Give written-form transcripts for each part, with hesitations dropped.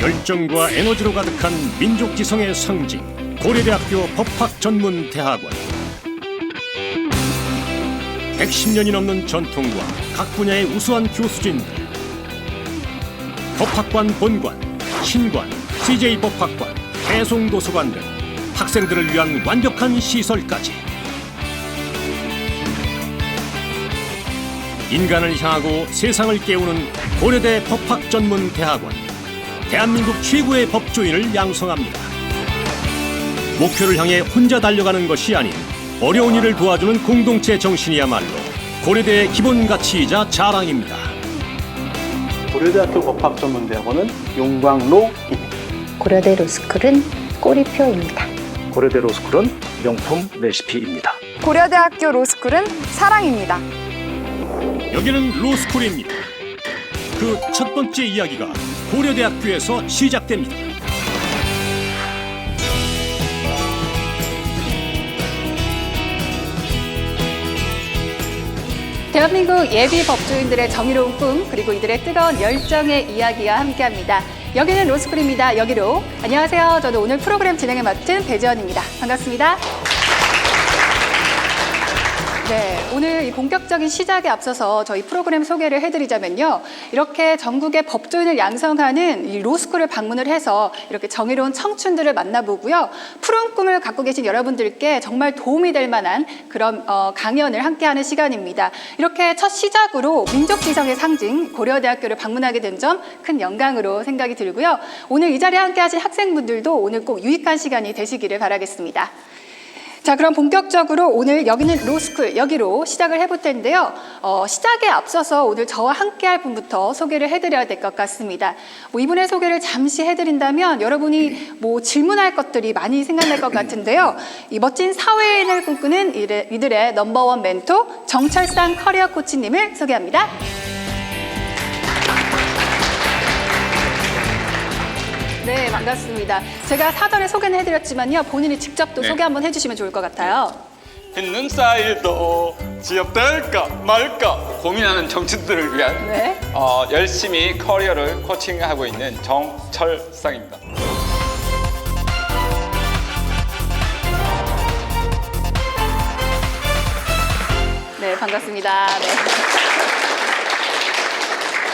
열정과 에너지로 가득한 민족지성의 상징 고려대학교 법학전문대학원. 110년이 넘는 전통과 각 분야의 우수한 교수진들, 법학관 본관, 신관, CJ 법학관, 배송도서관 등 학생들을 위한 완벽한 시설까지. 인간을 향하고 세상을 깨우는 고려대 법학전문대학원. 대한민국 최고의 법조인을 양성합니다. 목표를 향해 혼자 달려가는 것이 아닌 어려운 일을 도와주는 공동체 정신이야말로 고려대의 기본 가치이자 자랑입니다. 고려대학교 법학전문대학원은 용광로입니다. 고려대 로스쿨은 꼬리표입니다. 고려대 로스쿨은 명품 레시피입니다. 고려대학교 로스쿨은 사랑입니다. 여기는 로스쿨입니다. 그 첫 번째 이야기가 고려대학교에서 시작됩니다. 대한민국 예비 법조인들의 정의로운 꿈, 그리고 이들의 뜨거운 열정의 이야기와 함께합니다. 여기는 로스쿨입니다. 여기로. 안녕하세요. 저는 오늘 프로그램 진행을 맡은 배지원입니다. 반갑습니다. 네, 오늘 이 본격적인 시작에 앞서서 저희 프로그램 소개를 해드리자면요. 이렇게 전국의 법조인을 양성하는 이 로스쿨을 방문을 해서 이렇게 정의로운 청춘들을 만나보고요. 푸른 꿈을 갖고 계신 여러분들께 정말 도움이 될 만한 그런 강연을 함께하는 시간입니다. 이렇게 첫 시작으로 민족지성의 상징 고려대학교를 방문하게 된 점 큰 영광으로 생각이 들고요. 오늘 이 자리에 함께하신 학생분들도 오늘 꼭 유익한 시간이 되시기를 바라겠습니다. 자, 그럼 본격적으로 오늘 여기는 로스쿨, 여기로 시작을 해볼 텐데요. 시작에 앞서서 오늘 저와 함께할 분부터 소개를 해드려야 될 것 같습니다. 이분의 소개를 잠시 해드린다면 여러분이 질문할 것들이 많이 생각날 것 같은데요. 이 멋진 사회인을 꿈꾸는 이들의 넘버원 멘토 정철상 커리어 코치님을 소개합니다. 네, 반갑습니다. 제가 사전에 소개는 해드렸지만요. 본인이 직접 또 소개 한번 해주시면 좋을 것 같아요. 흰눈 사이도 취업될까 말까 고민하는 청춘들을 위한 열심히 커리어를 코칭하고 있는 정철상입니다. 네, 반갑습니다. 네.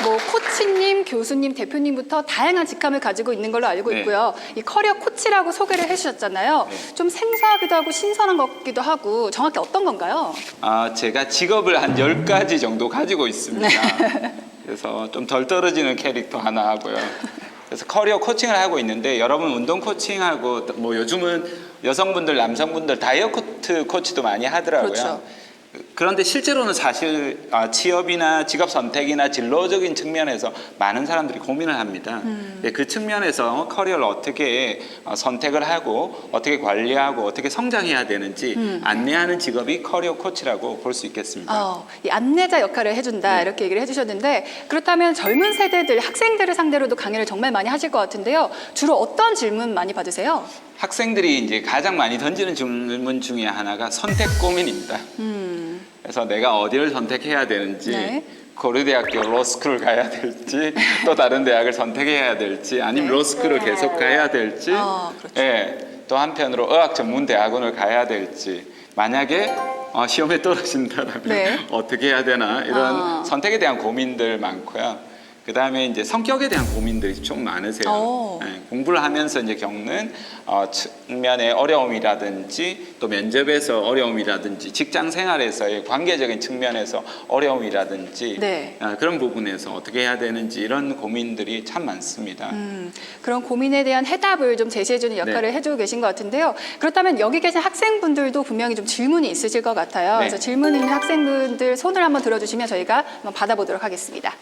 코치님, 교수님, 대표님부터 다양한 직함을 가지고 있는 걸로 알고 있고요. 이 커리어 코치라고 소개를 해주셨잖아요. 좀 생소하기도 하고 신선한 것 같기도 하고 정확히 어떤 건가요? 제가 직업을 한 10가지 정도 가지고 있습니다. 그래서 좀 덜 떨어지는 캐릭터 하나 하고요. 그래서 커리어 코칭을 하고 있는데 여러분 운동 코칭하고 요즘은 여성분들, 남성분들 다이어트 코치도 많이 하더라고요. 그렇죠. 그런데 실제로는 사실 취업이나 직업 선택이나 진로적인 측면에서 많은 사람들이 고민을 합니다. 그 측면에서 커리어를 어떻게 선택을 하고 어떻게 관리하고 어떻게 성장해야 되는지 안내하는 직업이 커리어 코치라고 볼 수 있겠습니다. 이 안내자 역할을 해준다 이렇게 얘기를 해주셨는데 그렇다면 젊은 세대들, 학생들을 상대로도 강의를 정말 많이 하실 것 같은데요. 주로 어떤 질문 많이 받으세요? 학생들이 이제 가장 많이 던지는 질문 중에 하나가 선택 고민입니다. 그래서 내가 어디를 선택해야 되는지 고려대학교 로스쿨을 가야 될지 또 다른 대학을 선택해야 될지 아니면 로스쿨을 계속 가야 될지 또 한편으로 의학 전문 대학원을 가야 될지 만약에 시험에 떨어진다면 어떻게 해야 되나 이런 선택에 대한 고민들 많고요. 그 다음에 이제 성격에 대한 고민들이 좀 많으세요. 공부를 하면서 이제 겪는 측면의 어려움이라든지 또 면접에서 어려움이라든지 직장 생활에서의 관계적인 측면에서 어려움이라든지 그런 부분에서 어떻게 해야 되는지 이런 고민들이 참 많습니다. 그런 고민에 대한 해답을 좀 제시해주는 역할을 해주고 계신 것 같은데요. 그렇다면 여기 계신 학생분들도 분명히 좀 질문이 있으실 것 같아요. 그래서 질문 있는 학생분들 손을 한번 들어주시면 저희가 한번 받아보도록 하겠습니다.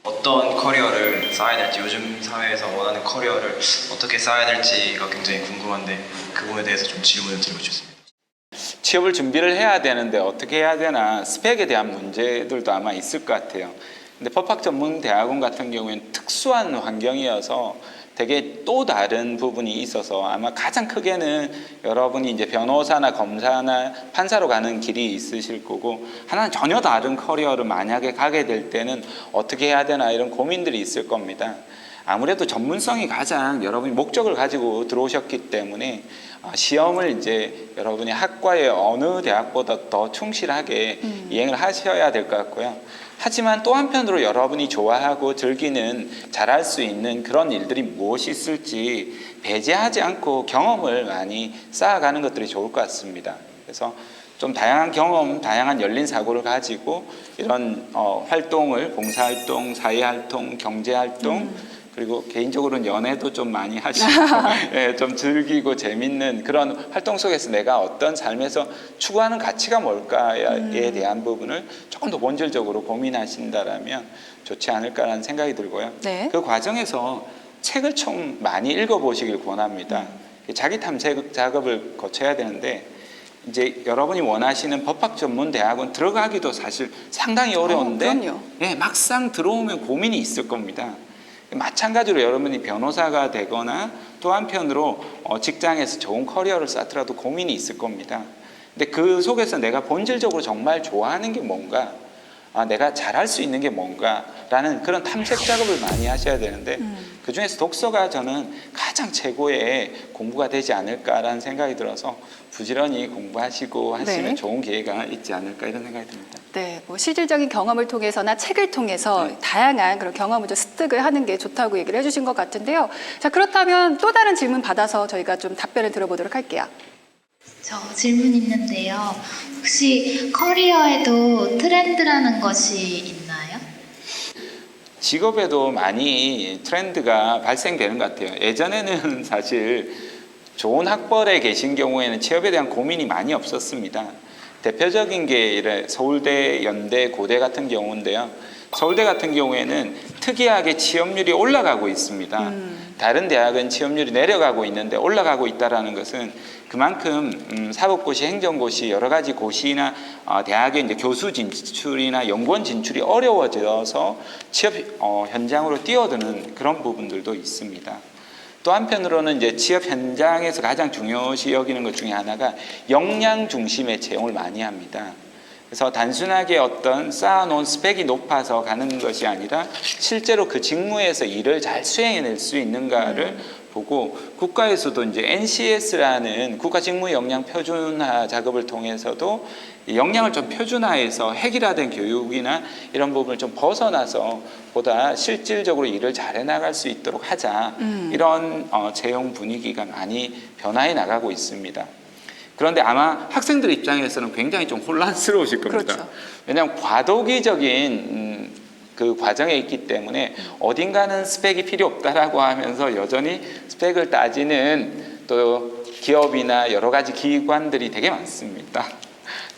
어떤 커리어를 쌓아야 될지, 요즘 사회에서 원하는 커리어를 어떻게 쌓아야 될지가 굉장히 궁금한데 그 부분에 대해서 좀 질문을 드리고 싶습니다. 취업을 준비를 해야 되는데 어떻게 해야 되나 스펙에 대한 문제들도 아마 있을 것 같아요. 근데 법학전문대학원 같은 경우에는 특수한 환경이어서 되게 또 다른 부분이 있어서 아마 가장 크게는 여러분이 이제 변호사나 검사나 판사로 가는 길이 있으실 거고 하나는 전혀 다른 커리어를 만약에 가게 될 때는 어떻게 해야 되나 이런 고민들이 있을 겁니다. 아무래도 전문성이 가장 여러분이 목적을 가지고 들어오셨기 때문에 시험을 이제 여러분이 학과의 어느 대학보다 더 충실하게 이행을 하셔야 될 것 같고요. 하지만 또 한편으로 여러분이 좋아하고 즐기는 잘할 수 있는 그런 일들이 무엇이 있을지 배제하지 않고 경험을 많이 쌓아가는 것들이 좋을 것 같습니다. 그래서 좀 다양한 경험, 다양한 열린 사고를 가지고 이런 활동을 봉사활동, 사회활동, 경제활동 그리고 개인적으로는 연애도 좀 많이 하시고 예, 좀 즐기고 재밌는 그런 활동 속에서 내가 어떤 삶에서 추구하는 가치가 뭘까에 대한 부분을 조금 더 본질적으로 고민하신다라면 좋지 않을까라는 생각이 들고요. 네. 그 과정에서 책을 좀 많이 읽어보시길 권합니다. 자기 탐색 작업을 거쳐야 되는데 이제 여러분이 원하시는 법학 전문 대학원 들어가기도 사실 상당히 어려운데 그럼요. 예, 막상 들어오면 고민이 있을 겁니다. 마찬가지로 여러분이 변호사가 되거나 또 한편으로 직장에서 좋은 커리어를 쌓더라도 고민이 있을 겁니다. 근데 그 속에서 내가 본질적으로 정말 좋아하는 게 뭔가, 내가 잘할 수 있는 게 뭔가라는 그런 탐색 작업을 많이 하셔야 되는데 그중에서 독서가 저는 가장 최고의 공부가 되지 않을까라는 생각이 들어서 부지런히 공부하시고 하시면 네. 좋은 기회가 있지 않을까 이런 생각이 듭니다. 네, 뭐 실질적인 경험을 통해서나 책을 통해서 네. 다양한 그런 경험을 좀 습득을 하는 게 좋다고 얘기를 해주신 것 같은데요. 자, 그렇다면 또 다른 질문 받아서 저희가 좀 답변을 들어보도록 할게요. 저 질문 있는데요. 혹시 커리어에도 트렌드라는 것이 있나요? 직업에도 많이 트렌드가 발생되는 것 같아요. 예전에는 사실 좋은 학벌에 계신 경우에는 취업에 대한 고민이 많이 없었습니다. 대표적인 게 서울대, 연대, 고대 같은 경우인데요. 서울대 같은 경우에는 특이하게 취업률이 올라가고 있습니다. 다른 대학은 취업률이 내려가고 있는데 올라가고 있다는 것은 그만큼 사법고시, 행정고시 여러 가지 고시나 대학의 이제 교수 진출이나 연구원 진출이 어려워져서 취업 현장으로 뛰어드는 그런 부분들도 있습니다. 또 한편으로는 이제 취업 현장에서 가장 중요시 여기는 것 중에 하나가 역량 중심의 채용을 많이 합니다. 그래서 단순하게 어떤 쌓아놓은 스펙이 높아서 가는 것이 아니라 실제로 그 직무에서 일을 잘 수행해낼 수 있는가를 보고 국가에서도 이제 NCS라는 국가직무 역량 표준화 작업을 통해서도 역량을 좀 표준화해서 획일화된 교육이나 이런 부분을 좀 벗어나서 보다 실질적으로 일을 잘 해나갈 수 있도록 하자 이런 채용 분위기가 많이 변화해 나가고 있습니다. 그런데 아마 학생들 입장에서는 굉장히 좀 혼란스러우실 겁니다. 그렇죠. 왜냐하면 과도기적인 그 과정에 있기 때문에 어딘가는 스펙이 필요 없다라고 하면서 여전히 스펙을 따지는 또 기업이나 여러 가지 기관들이 되게 많습니다.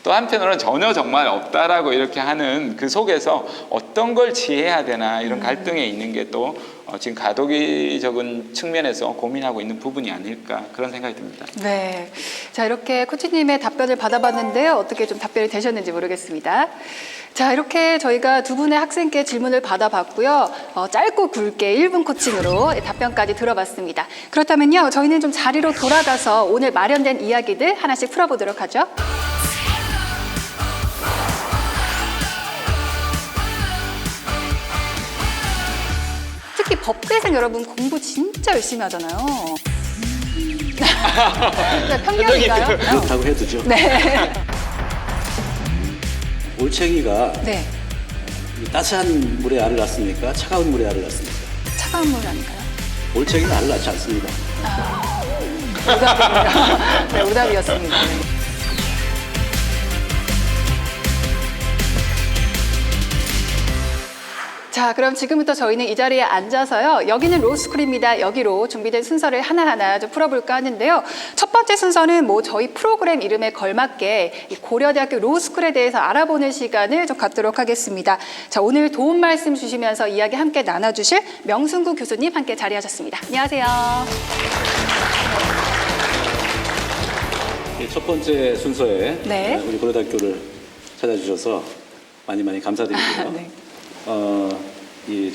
또 한편으로는 전혀 정말 없다라고 이렇게 하는 그 속에서 어떤 걸 지혜해야 되나 이런 갈등에 있는 게 또 지금 과도기적인 측면에서 고민하고 있는 부분이 아닐까 그런 생각이 듭니다. 네, 자 이렇게 코치님의 답변을 받아봤는데요. 어떻게 좀 답변이 되셨는지 모르겠습니다. 자, 이렇게 저희가 두 분의 학생께 질문을 받아봤고요. 짧고 굵게 1분 코칭으로 답변까지 들어봤습니다. 그렇다면요, 저희는 좀 자리로 돌아가서 오늘 마련된 이야기들 하나씩 풀어보도록 하죠. 특히 법대생 여러분 공부 진짜 열심히 하잖아요. 편견인가요? 그렇다고 해두죠. 네. 올챙이가 네. 따스한 물에 알을 낳습니까? 차가운 물에 알을 낳습니까? 차가운 물 아닌가요? 올챙이는 알을 낳지 않습니다. 오답입니다. 네, 오답이었습니다. 자, 그럼 지금부터 저희는 이 자리에 앉아서요. 여기는 로스쿨입니다. 여기로 준비된 순서를 하나하나 좀 풀어볼까 하는데요. 첫 번째 순서는 뭐 저희 프로그램 이름에 걸맞게 이 고려대학교 로스쿨에 대해서 알아보는 시간을 좀 갖도록 하겠습니다. 자, 오늘 도움 말씀 주시면서 이야기 함께 나눠주실 명순구 교수님 함께 자리하셨습니다. 안녕하세요. 첫 번째 순서에 네. 우리 고려대학교를 찾아주셔서 많이 감사드리고요. 네.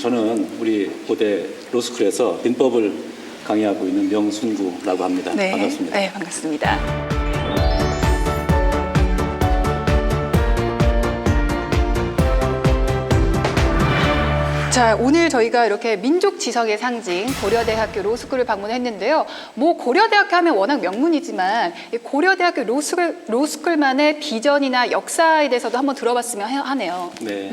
저는 우리 고대 로스쿨에서 민법을 강의하고 있는 명순구라고 합니다. 네. 반갑습니다. 네, 반갑습니다. 자, 오늘 저희가 이렇게 민족 지성의 상징 고려대학교 로스쿨을 방문했는데요. 뭐 고려대학교 하면 워낙 명문이지만 이 고려대학교 로스쿨만의 비전이나 역사에 대해서도 한번 들어봤으면 하네요. 네.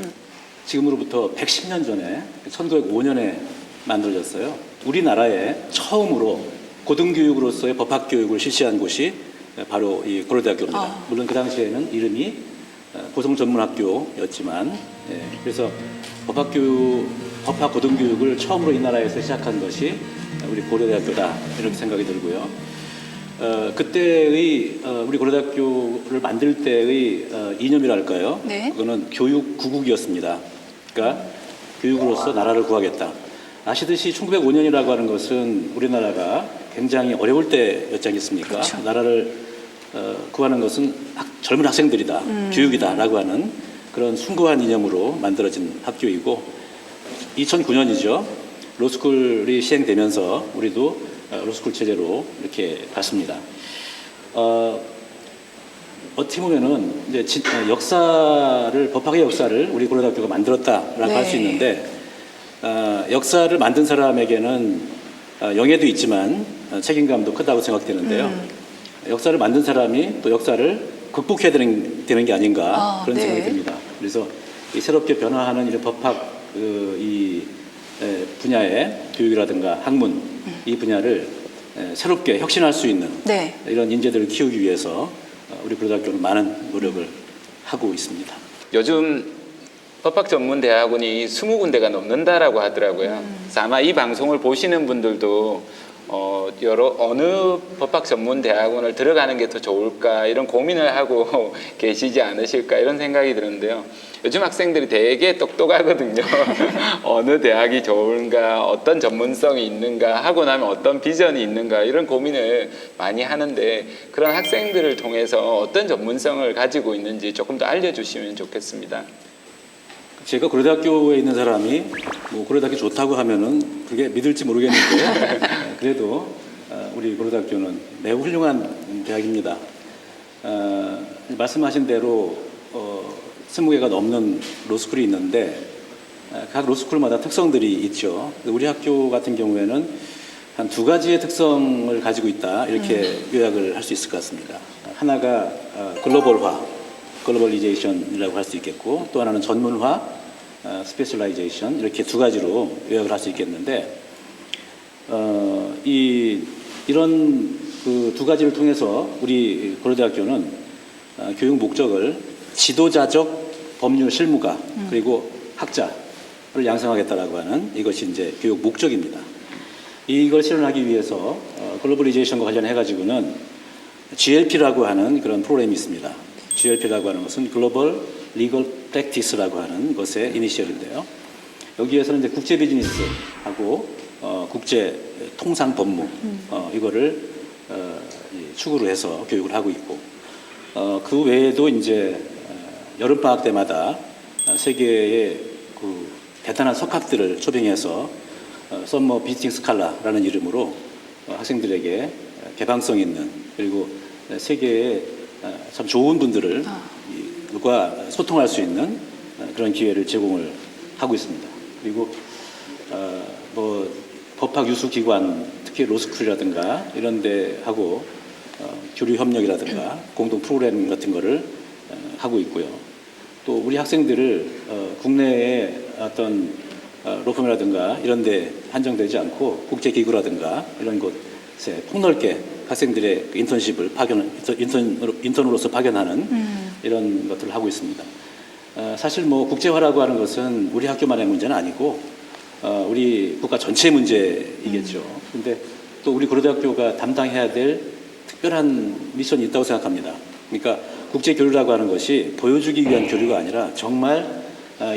지금으로부터 110년 전에 1905년에 만들어졌어요. 우리나라에 처음으로 고등교육으로서의 법학교육을 실시한 곳이 바로 이 고려대학교입니다. 물론 그 당시에는 이름이 고성전문학교였지만, 그래서 법학 고등교육을 처음으로 이 나라에서 시작한 것이 우리 고려대학교다 이렇게 생각이 들고요. 그때의 우리 고려대학교를 만들 때의 이념이랄까요? 네. 그거는 교육 구국이었습니다. 그러니까 교육으로서 나라를 구하겠다. 아시듯이 1905년이라고 하는 것은 우리나라가 굉장히 어려울 때였지 않겠습니까? 그렇죠. 나라를 구하는 것은 젊은 학생들이다, 교육이다라고 하는 그런 숭고한 이념으로 만들어진 학교이고 2009년이죠. 로스쿨이 시행되면서 우리도 로스쿨 체제로 이렇게 갔습니다. 어떻게 보면은 이제 법학의 역사를 우리 고려대학교가 만들었다라고 할 수 있는데 역사를 만든 사람에게는 영예도 있지만 책임감도 크다고 생각되는데요. 역사를 만든 사람이 또 역사를 극복해야 되는 게 아닌가 그런 생각이 듭니다. 그래서 이 새롭게 변화하는 이런 법학 이 분야의 교육이라든가 학문 이 분야를 새롭게 혁신할 수 있는 이런 인재들을 키우기 위해서 우리 고려대학교는 많은 노력을 하고 있습니다. 요즘 법학전문대학원이 20군데가 넘는다라고 하더라고요. 그래서 아마 이 방송을 보시는 분들도 어느 법학전문대학원을 들어가는 게 더 좋을까 이런 고민을 하고 계시지 않으실까 이런 생각이 드는데요. 요즘 학생들이 되게 똑똑하거든요. 어느 대학이 좋은가, 어떤 전문성이 있는가, 하고 나면 어떤 비전이 있는가 이런 고민을 많이 하는데 그런 학생들을 통해서 어떤 전문성을 가지고 있는지 조금 더 알려주시면 좋겠습니다. 제가 고려대학교에 있는 사람이 뭐 고려대학교 좋다고 하면은 그게 믿을지 모르겠는데 그래도 우리 고려대학교는 매우 훌륭한 대학입니다. 말씀하신 대로 20개가 넘는 로스쿨이 있는데 각 로스쿨마다 특성들이 있죠. 우리 학교 같은 경우에는 한 2가지의 특성을 가지고 있다 이렇게 요약을 할 수 있을 것 같습니다. 하나가 글로벌리제이션이라고 할 수 있겠고 또 하나는 전문화, 스페셜라이제이션 이렇게 2가지로 요약을 할 수 있겠는데 이런 그 2가지를 통해서 우리 고려대학교는 교육 목적을 지도자적 법률 실무가 그리고 학자를 양성하겠다라고 하는 이것이 이제 교육 목적입니다. 이걸 실현하기 위해서 글로벌리제이션과 관련해 가지고는 GLP라고 하는 그런 프로그램이 있습니다. GLP라고 하는 것은 글로벌 리걸 프랙티스라고 하는 것의 이니셜인데요. 여기에서는 이제 국제 비즈니스하고 국제 통상 법무 이거를 추구로 해서 교육을 하고 있고 그 외에도 이제 여름 방학 때마다 세계의 그 대단한 석학들을 초빙해서 썸머 비지팅 스칼라라는 이름으로 학생들에게 개방성 있는 그리고 세계의 참 좋은 분들과 소통할 수 있는 그런 기회를 제공을 하고 있습니다. 그리고 뭐 법학 유수 기관 특히 로스쿨이라든가 이런 데하고 교류 협력이라든가 공동 프로그램 같은 거를 하고 있고요. 또 우리 학생들을 국내의 어떤 로펌이라든가 이런 데 한정되지 않고 국제 기구라든가 이런 곳에 폭넓게 학생들의 인턴십을 인턴으로서 파견하는 이런 것들을 하고 있습니다. 사실 뭐 국제화라고 하는 것은 우리 학교만의 문제는 아니고 우리 국가 전체의 문제이겠죠. 근데 또 우리 고려대학교가 담당해야 될 특별한 미션이 있다고 생각합니다. 그러니까 국제 교류라고 하는 것이 보여주기 위한 교류가 아니라 정말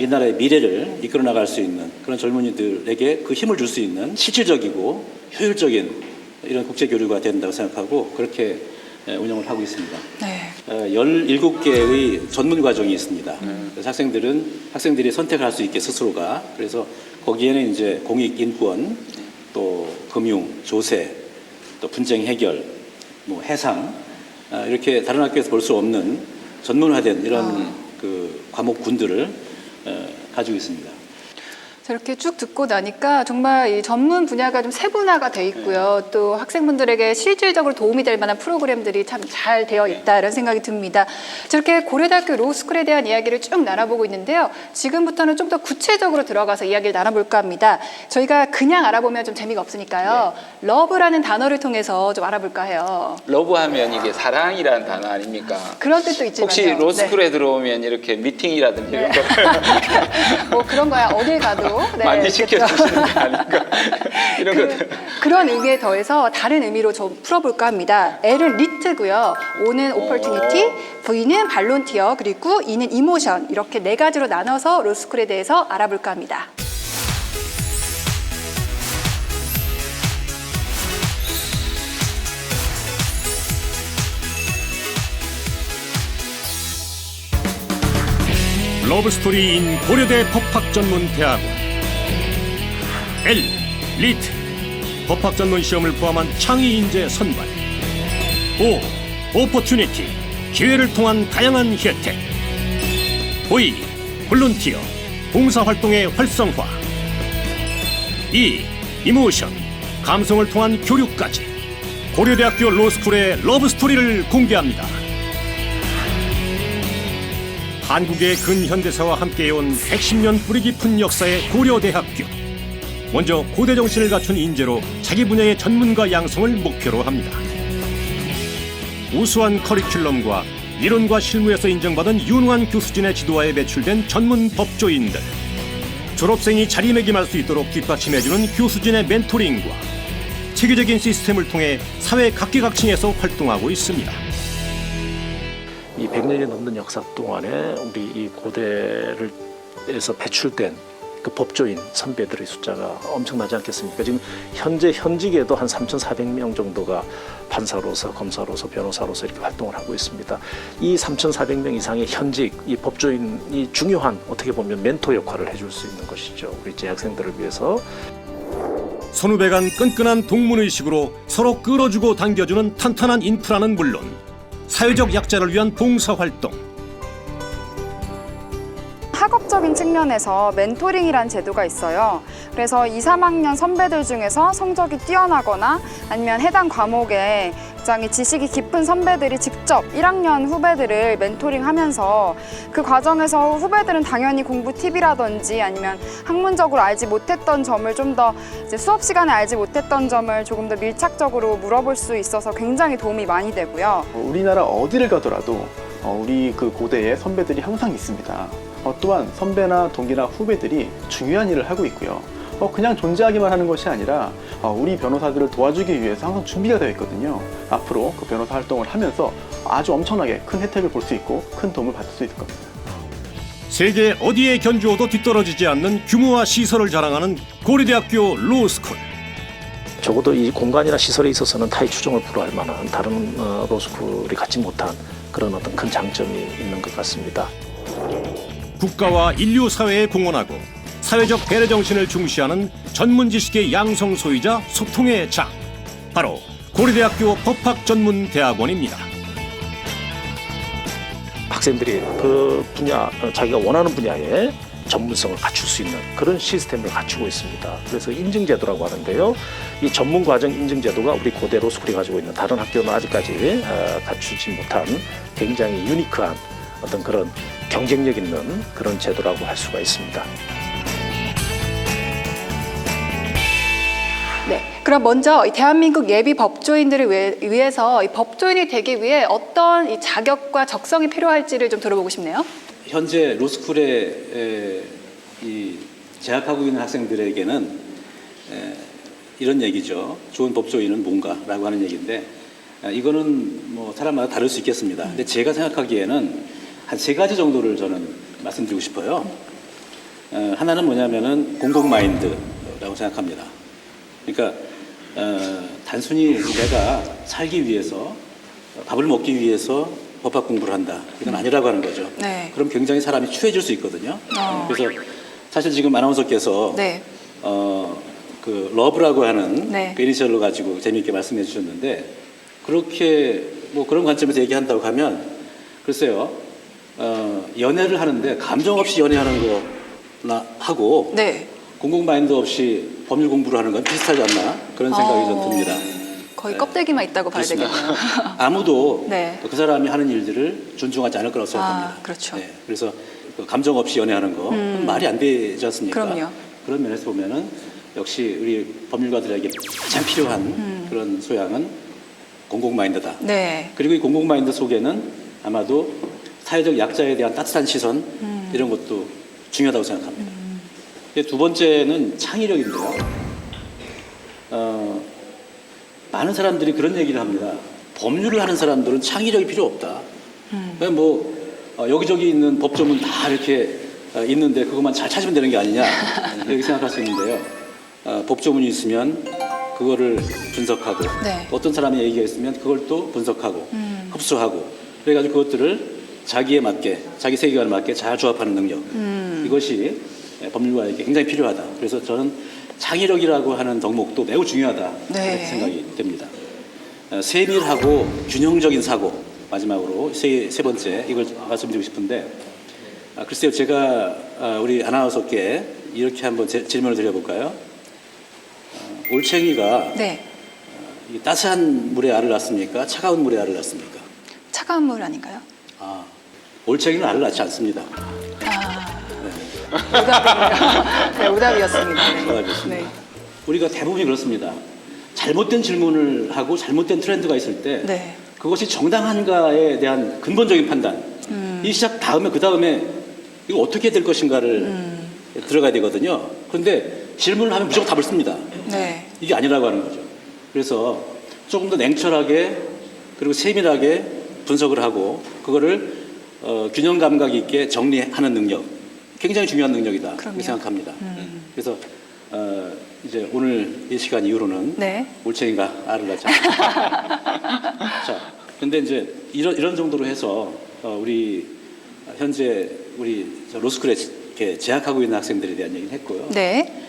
이 나라의 미래를 이끌어 나갈 수 있는 그런 젊은이들에게 그 힘을 줄 수 있는 실질적이고 효율적인 이런 국제 교류가 된다고 생각하고 그렇게 운영을 하고 있습니다. 17개의 전문 과정이 있습니다. 그래서 학생들이 선택할 수 있게 스스로가 그래서 거기에는 이제 공익 인권, 또 금융, 조세, 또 분쟁 해결, 뭐 해상 이렇게 다른 학교에서 볼 수 없는 전문화된 이런 그 과목군들을 가지고 있습니다. 저렇게 쭉 듣고 나니까 정말 이 전문 분야가 좀 세분화가 돼 있고요. 또 학생분들에게 실질적으로 도움이 될 만한 프로그램들이 참 잘 되어 있다 이런 생각이 듭니다. 저렇게 고려대학교 로스쿨에 대한 이야기를 쭉 나눠보고 있는데요. 지금부터는 좀 더 구체적으로 들어가서 이야기를 나눠볼까 합니다. 저희가 그냥 알아보면 좀 재미가 없으니까요. 러브라는 단어를 통해서 좀 알아볼까 해요. 러브하면 이게 사랑이라는 단어 아닙니까? 그런 뜻도 있지만요. 혹시 로스쿨에 들어오면 이렇게 미팅이라든지 이런 거 뭐 그런 거야 어딜 가도 많이 시켜주시는 게 아닌가 이런 것들. 그런 의미에 더해서 다른 의미로 좀 풀어볼까 합니다. L은 리트고요. O는 opportunity, V는 발론티어, 그리고 E는 이모션 이렇게 네 가지로 나눠서 로스쿨에 대해서 알아볼까 합니다. 러브스토리인 고려대 법학전문대학원. L. 리트 법학전문 시험을 포함한 창의 인재 선발. O. 오퍼튜니티 기회를 통한 다양한 혜택. V. 볼런티어 봉사활동의 활성화. E. 이모션 감성을 통한 교류까지. 고려대학교 로스쿨의 러브스토리를 공개합니다. 한국의 근현대사와 함께해온 110년 뿌리 깊은 역사의 고려대학교. 먼저 고대 정신을 갖춘 인재로 자기 분야의 전문가 양성을 목표로 합니다. 우수한 커리큘럼과 이론과 실무에서 인정받은 유능한 교수진의 지도하에 배출된 전문 법조인들. 졸업생이 자리매김할 수 있도록 뒷받침해주는 교수진의 멘토링과 체계적인 시스템을 통해 사회 각계각층에서 활동하고 있습니다. 이 100년이 넘는 역사 동안에 우리 이 고대에서 배출된 그 법조인 선배들의 숫자가 엄청나지 않겠습니까? 지금 현재 현직에도 한 3,400명 정도가 판사로서, 검사로서, 변호사로서 이렇게 활동을 하고 있습니다. 이 3,400명 이상의 현직 이 법조인이 중요한 어떻게 보면 멘토 역할을 해줄 수 있는 것이죠. 우리 재학생들을 위해서. 선후배 간 끈끈한 동문의식으로 서로 끌어주고 당겨주는 탄탄한 인프라는 물론 사회적 약자를 위한 봉사활동. 학업적인 측면에서 멘토링이라는 제도가 있어요. 그래서 2, 3학년 선배들 중에서 성적이 뛰어나거나 아니면 해당 과목에 굉장히 지식이 깊은 선배들이 직접 1학년 후배들을 멘토링하면서 그 과정에서 후배들은 당연히 공부 팁이라든지 아니면 학문적으로 알지 못했던 점을 좀 더 수업 시간에 알지 못했던 점을 조금 더 밀착적으로 물어볼 수 있어서 굉장히 도움이 많이 되고요. 우리나라 어디를 가더라도 우리 그 고대에 선배들이 항상 있습니다. 또한 선배나 동기나 후배들이 중요한 일을 하고 있고요. 그냥 존재하기만 하는 것이 아니라 우리 변호사들을 도와주기 위해서 항상 준비가 되어 있거든요. 앞으로 그 변호사 활동을 하면서 아주 엄청나게 큰 혜택을 볼 수 있고 큰 도움을 받을 수 있을 겁니다. 세계 어디에 견주어도 뒤떨어지지 않는 규모와 시설을 자랑하는 고려대학교 로스쿨. 적어도 이 공간이나 시설에 있어서는 타의 추종을 불허할 만한 다른 로스쿨이 갖지 못한 그런 어떤 큰 장점이 있는 것 같습니다. 국가와 인류 사회에 공헌하고 사회적 배려 정신을 중시하는 전문 지식의 양성소이자 소통의 장. 바로 고려대학교 법학전문대학원입니다. 학생들이 그 분야, 자기가 원하는 분야에 전문성을 갖출 수 있는 그런 시스템을 갖추고 있습니다. 그래서 인증제도라고 하는데요. 이 전문과정 인증제도가 우리 고대 로스쿨이 가지고 있는 다른 학교는 아직까지 갖추지 못한 굉장히 유니크한 어떤 그런 경쟁력 있는 그런 제도라고 할 수가 있습니다. 네, 그럼 먼저 이 대한민국 예비 법조인들을 위해서 이 법조인이 되기 위해 어떤 이 자격과 적성이 필요할지를 좀 들어보고 싶네요. 현재 로스쿨에 재학하고 있는 학생들에게는 이런 얘기죠. 좋은 법조인은 뭔가라고 하는 얘기인데 이거는 뭐 사람마다 다를 수 있겠습니다. 근데 제가 생각하기에는 한 3가지 정도를 저는 말씀드리고 싶어요. 하나는 뭐냐면은 공동 마인드라고 생각합니다. 그러니까 단순히 내가 살기 위해서 밥을 먹기 위해서 법학 공부를 한다. 이건 아니라고 하는 거죠. 네. 그럼 굉장히 사람이 추해질 수 있거든요. 그래서 사실 지금 아나운서께서 네. 그 러브라고 하는 네. 그 이니셜로 가지고 재미있게 말씀해 주셨는데 그렇게 뭐 그런 관점에서 얘기한다고 하면 글쎄요. 연애를 하는데 감정 없이 연애하는 거나 하고 네. 공공 마인드 없이 법률 공부를 하는 건 비슷하지 않나 그런 생각이 좀 듭니다. 거의 껍데기만 있다고 봐야 그렇습니다. 되겠네요. 아무도 네. 그 사람이 하는 일들을 존중하지 않을 거라고 생각합니다. 그렇죠. 네, 그래서 그 감정 없이 연애하는 거 그건 말이 안 되지 않습니까? 그럼요. 그런 면에서 보면은 역시 우리 법률가들에게 가장 필요한 그런 소양은 공공 마인드다. 네. 그리고 이 공공 마인드 속에는 아마도 사회적 약자에 대한 따뜻한 시선 이런 것도 중요하다고 생각합니다. 두 번째는 창의력인데요. 많은 사람들이 그런 얘기를 합니다. 법률을 하는 사람들은 창의력이 필요 없다. 그냥 뭐 여기저기 있는 법조문 다 이렇게 있는데 그것만 잘 찾으면 되는 게 아니냐 이렇게 생각할 수 있는데요. 법조문이 있으면 그거를 분석하고 네. 어떤 사람의 얘기가 있으면 그걸 또 분석하고 흡수하고 그래가지고 그것들을 자기에 맞게 자기 세계관에 맞게 잘 조합하는 능력 이것이 법률가에게 굉장히 필요하다. 그래서 저는 창의력이라고 하는 덕목도 매우 중요하다 네. 이렇게 생각이 됩니다. 세밀하고 균형적인 사고 마지막으로 세 번째 이걸 말씀드리고 싶은데 글쎄요 제가 우리 아나운서께 이렇게 한번 질문을 드려볼까요? 올챙이가 네. 따스한 물에 알을 낳습니까? 차가운 물에 알을 낳습니까? 차가운 물 아닌가요? 올챙이는 알을 낳지 않습니다. 오답이군요. 네, 오답이었습니다. 네. 오답이었습니다. 네. 우리가 대부분이 그렇습니다. 잘못된 질문을 하고 잘못된 트렌드가 있을 때 네. 그것이 정당한가에 대한 근본적인 판단 이 시작 다음에 그 다음에 이거 어떻게 될 것인가를 들어가야 되거든요. 그런데 질문을 하면 무조건 답을 씁니다. 네. 이게 아니라고 하는 거죠. 그래서 조금 더 냉철하게 그리고 세밀하게 분석을 하고 그거를 균형 감각 있게 정리하는 능력 굉장히 중요한 능력이다 이렇게 생각합니다. 그래서 이제 오늘 이 시간 이후로는 네. 올챙이가 알을 낳지 않습니다. 자, 근데 이제 이런 정도로 해서 우리 현재 우리 로스쿨에 이렇게 재학하고 있는 학생들에 대한 얘기를 했고요. 네.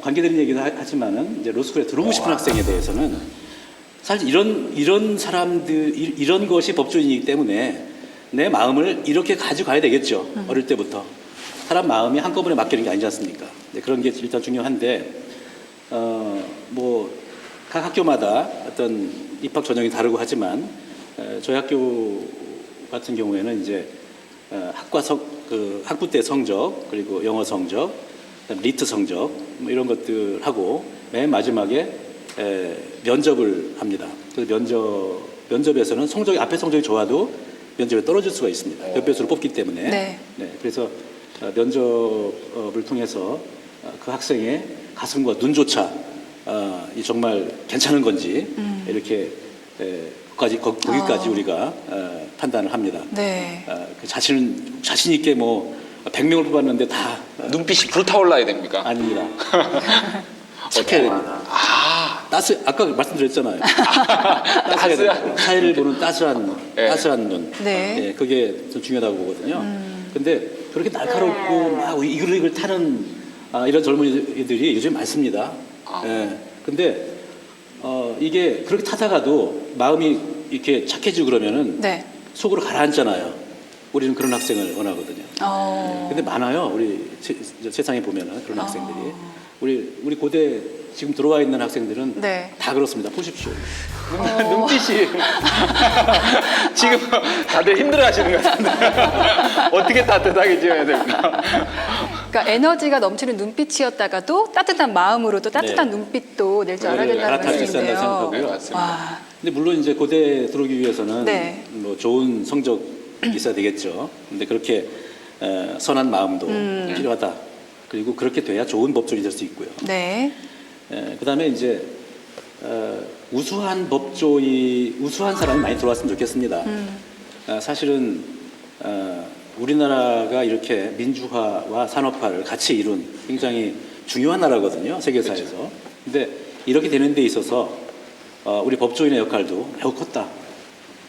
관계되는 얘기도 하지만은 이제 로스쿨에 들어오고 싶은 학생에 대해서는 사실 이런 사람들 이런 것이 법조인이기 때문에 내 마음을 이렇게 가져가야 되겠죠. 어릴 때부터 사람 마음이 한꺼번에 맡기는 게 아니지 않습니까? 네, 그런 게 일단 중요한데 뭐 각 학교마다 어떤 입학 전형이 다르고 하지만 저희 학교 같은 경우에는 이제 학부 때 성적 그리고 영어 성적 리트 성적 뭐 이런 것들하고 맨 마지막에 면접을 합니다. 그래서 면접에서는 앞에 성적이 좋아도 면접에 떨어질 수가 있습니다. 몇 배수를 뽑기 때문에. 네. 네, 그래서 면접을 통해서 그 학생의 가슴과 눈조차 이 정말 괜찮은 건지 이렇게 거기까지 우리가 판단을 합니다. 네. 그 자신 있게 뭐 100명을 뽑았는데 다 눈빛이 불타올라야 됩니까? 아닙니다. 착해야 됩니다. 아까 말씀드렸잖아요. 따스한 사회를 보는 따스한 눈. 네. 예, 그게 좀 중요하다고 보거든요. 근데 그렇게 날카롭고 막 이글 타는 이런 젊은이들이 요즘 많습니다. 예. 근데 이게 그렇게 타다가도 마음이 이렇게 착해지고 그러면은 네. 속으로 가라앉잖아요. 우리는 그런 학생을 원하거든요. 근데 많아요. 우리 세상에 보면은 그런 학생들이. 우리 고대 지금 들어와 있는 학생들은 네. 다 그렇습니다. 보십시오. 눈빛이 지금 다들 힘들어하시는 것 같은데 어떻게 따뜻하게 지어야 될까? 그러니까 에너지가 넘치는 눈빛이었다가도 따뜻한 마음으로 또 따뜻한 네. 눈빛도 낼 줄 알아야 된다는 갈아탈 수 있어야 말씀인데요. 생각하고요. 네, 맞습니다. 와. 근데 물론 이제 고대 들어오기 위해서는 네. 뭐 좋은 성적 있어야 되겠죠. 근데 그렇게 선한 마음도 필요하다. 그리고 그렇게 돼야 좋은 법조인이 될 수 있고요. 네. 그다음에 이제 우수한 사람이 많이 들어왔으면 좋겠습니다. 사실은 우리나라가 이렇게 민주화와 산업화를 같이 이룬 굉장히 중요한 나라거든요, 세계사에서. 그렇죠. 근데 이렇게 되는 데 있어서 우리 법조인의 역할도 매우 컸다.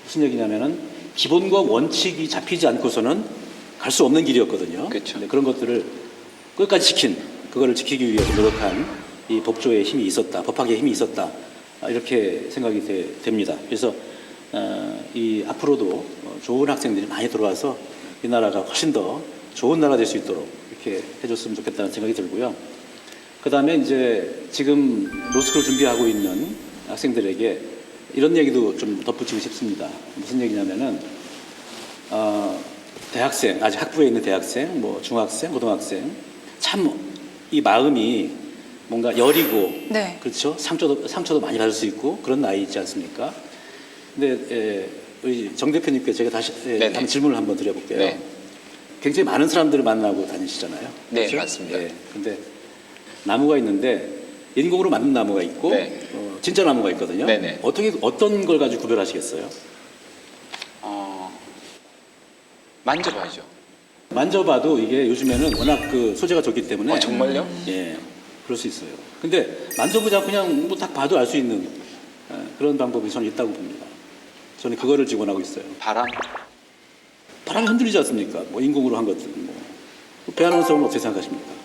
무슨 얘기냐면은 기본과 원칙이 잡히지 않고서는 갈 수 없는 길이었거든요. 그렇죠. 근데 그런 것들을 끝까지 그거를 지키기 위해서 노력한 이 법조의 힘이 있었다, 법학의 힘이 있었다, 이렇게 생각이 됩니다. 그래서 이 앞으로도 좋은 학생들이 많이 들어와서 이 나라가 훨씬 더 좋은 나라 될 수 있도록 이렇게 해줬으면 좋겠다는 생각이 들고요. 그다음에 이제 지금 로스쿨 준비하고 있는 학생들에게 이런 얘기도 좀 덧붙이고 싶습니다. 무슨 얘기냐면은 대학생, 아직 학부에 있는 대학생, 뭐 중학생, 고등학생 참 이 마음이 뭔가 여리고 네. 그렇죠. 상처도 많이 받을 수 있고 그런 나이 있지 않습니까? 근데 우리 정 대표님께 제가 다시 한번 질문을 한번 드려볼게요. 네. 굉장히 많은 사람들을 만나고 다니시잖아요. 네, 그렇죠? 맞습니다. 근데 나무가 있는데 인공으로 만든 나무가 있고 네. 진짜 나무가 있거든요. 네네. 어떤 걸 가지고 구별하시겠어요? 만져봐야죠. 만져봐도 이게 요즘에는 워낙 그 소재가 좋기 때문에 정말요? 예, 그럴 수 있어요. 근데 만져보자 그냥 뭐 딱 봐도 알 수 있는 그런 방법이 저는 있다고 봅니다. 저는 그거를 지원하고 있어요. 바람이 흔들리지 않습니까? 뭐 인공으로 한 것들. 배 아나운서는 어떻게 생각하십니까?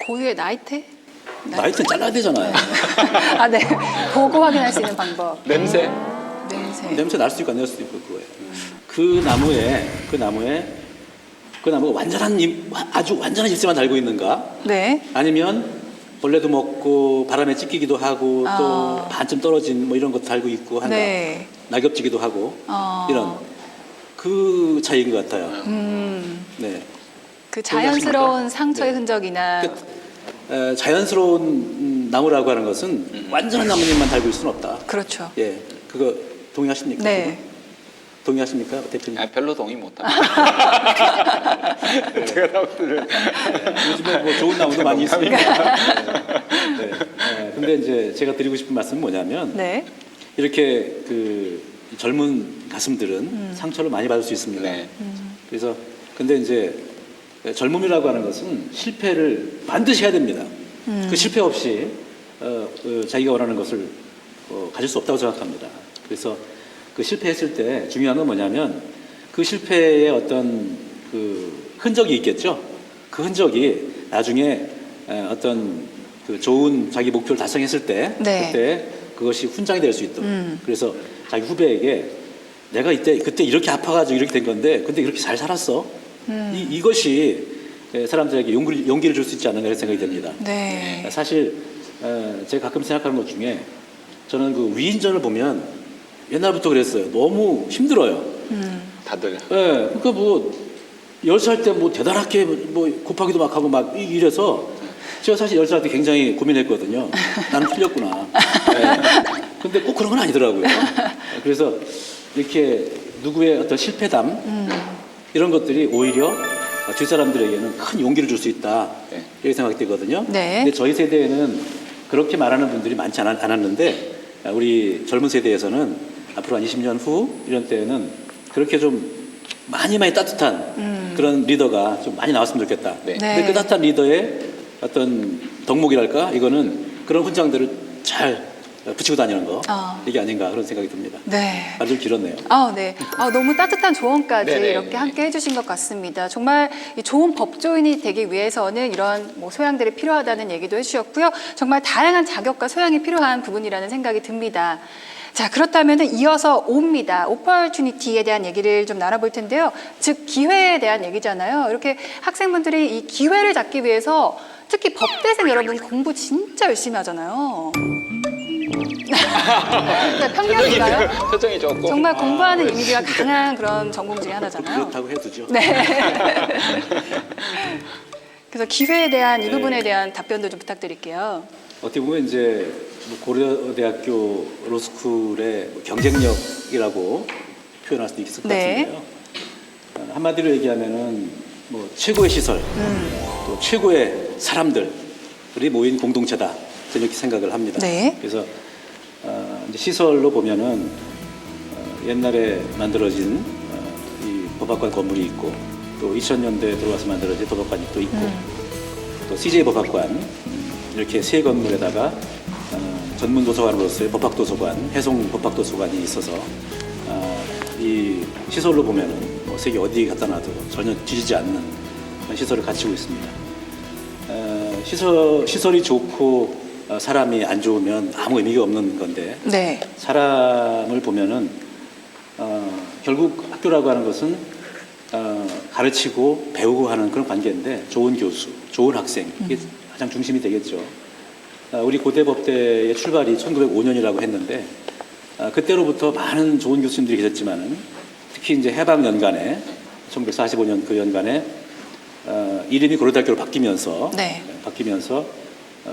고유의 나이테? 나이트는 잘라야 되잖아요. 아, 네. 보고 확인할 수 있는 방법. 냄새? 냄새 날 수도 있고 안 날 수도 있고 그거예요. 그 나무가 아주 완전한 잎새만 달고 있는가? 네. 아니면 벌레도 먹고 바람에 찢기기도 하고 또 반쯤 떨어진 뭐 이런 것도 달고 있고 한다. 네. 낙엽지기도 하고 이런 그 차이인 것 같아요. 네. 그 자연스러운 상처의 흔적이나 자연스러운 나무라고 하는 것은 완전한 나뭇잎만 달고 있을 수는 없다. 그렇죠. 예, 그거 동의하십니까? 네. 동의하십니까, 대표님? 별로 동의 못합니다. 제가 나무들을 요즘에 뭐 좋은 나무도 많이 있으니까. 네. 근데 이제 제가 드리고 싶은 말씀은 뭐냐면 네. 이렇게 그 젊은 가슴들은 상처를 많이 받을 수 있습니다. 네. 그래서 근데 이제 젊음이라고 하는 것은 실패를 반드시 해야 됩니다. 그 실패 없이 자기가 원하는 것을 가질 수 없다고 생각합니다. 그래서 그 실패했을 때 중요한 건 뭐냐면 그 실패의 어떤 그 흔적이 있겠죠. 그 흔적이 나중에 어떤 그 좋은 자기 목표를 달성했을 때 네. 그때 그것이 훈장이 될 수 있도록 그래서 자기 후배에게 내가 그때 이렇게 아파가지고 이렇게 된 건데 근데 이렇게 잘 살았어. 이것이 사람들에게 용기를 줄 수 있지 않는가 생각이 됩니다. 네. 사실 제가 가끔 생각하는 것 중에 저는 그 위인전을 보면 옛날부터 그랬어요. 너무 힘들어요. 다들. 네, 그러니까 뭐 10살 때 뭐 대단하게 뭐 곱하기도 막 하고 막 이래서 제가 사실 10살 때 굉장히 고민했거든요. 나는 틀렸구나. 네. 근데 꼭 그런 건 아니더라고요. 그래서 이렇게 누구의 어떤 실패담 이런 것들이 오히려 뒷사람들에게는 큰 용기를 줄 수 있다. 이렇게 생각이 되거든요. 네. 근데 저희 세대에는 그렇게 말하는 분들이 많지 않았는데 우리 젊은 세대에서는 앞으로 한 20년 후 이런 때에는 그렇게 좀 많이 따뜻한 그런 리더가 좀 많이 나왔으면 좋겠다. 네. 근데 그 따뜻한 리더의 어떤 덕목이랄까 이거는 그런 훈장들을 잘 붙이고 다니는 거 이게 아닌가 그런 생각이 듭니다. 네. 아주 좀 길었네요. 네. 너무 따뜻한 조언까지 네네. 이렇게 함께 해주신 것 같습니다. 정말 이 좋은 법조인이 되기 위해서는 이런 뭐 소양들이 필요하다는 얘기도 해주셨고요. 정말 다양한 자격과 소양이 필요한 부분이라는 생각이 듭니다. 자, 그렇다면 이어서 O입니다. 오퍼튜니티에 대한 얘기를 좀 나눠볼 텐데요. 즉, 기회에 대한 얘기잖아요. 이렇게 학생분들이 이 기회를 잡기 위해서 특히 법대생 여러분 공부 진짜 열심히 하잖아요. 편견인가요? 표정이 조금. 정말 공부하는 이미지가 강한 그런 전공 중에 하나잖아요. 그렇다고 해두죠. 네. 그래서 기회에 대한 이 부분에 대한 답변도 좀 부탁드릴게요. 어떻게 보면 이제 고려대학교 로스쿨의 경쟁력이라고 표현할 수도 있을 것 같은데요. 한마디로 얘기하면은 뭐 최고의 시설, 또 최고의 사람들이 모인 공동체다. 저는 이렇게 생각을 합니다. 네. 그래서 이제 시설로 보면은 옛날에 만들어진 이 법학관 건물이 있고 또 2000년대에 들어와서 만들어진 법학관이 또 있고 또 CJ 법학관 이렇게 세 건물에다가 전문 도서관으로서의 법학도서관, 해송 법학도서관이 있어서 이 시설로 보면은 뭐 세계 어디 갖다 놔도 전혀 뒤지지 않는 그런 시설을 갖추고 있습니다. 시설이 좋고 사람이 안 좋으면 아무 의미가 없는 건데 네. 사람을 보면은 결국 학교라고 하는 것은 가르치고 배우고 하는 그런 관계인데 좋은 교수, 좋은 학생 이게 가장 중심이 되겠죠. 우리 고대법대의 출발이 1905년이라고 했는데 그때로부터 많은 좋은 교수님들이 계셨지만은 특히 이제 해방 연간에 1945년 그 연간에 이름이 고려대학교로 바뀌면서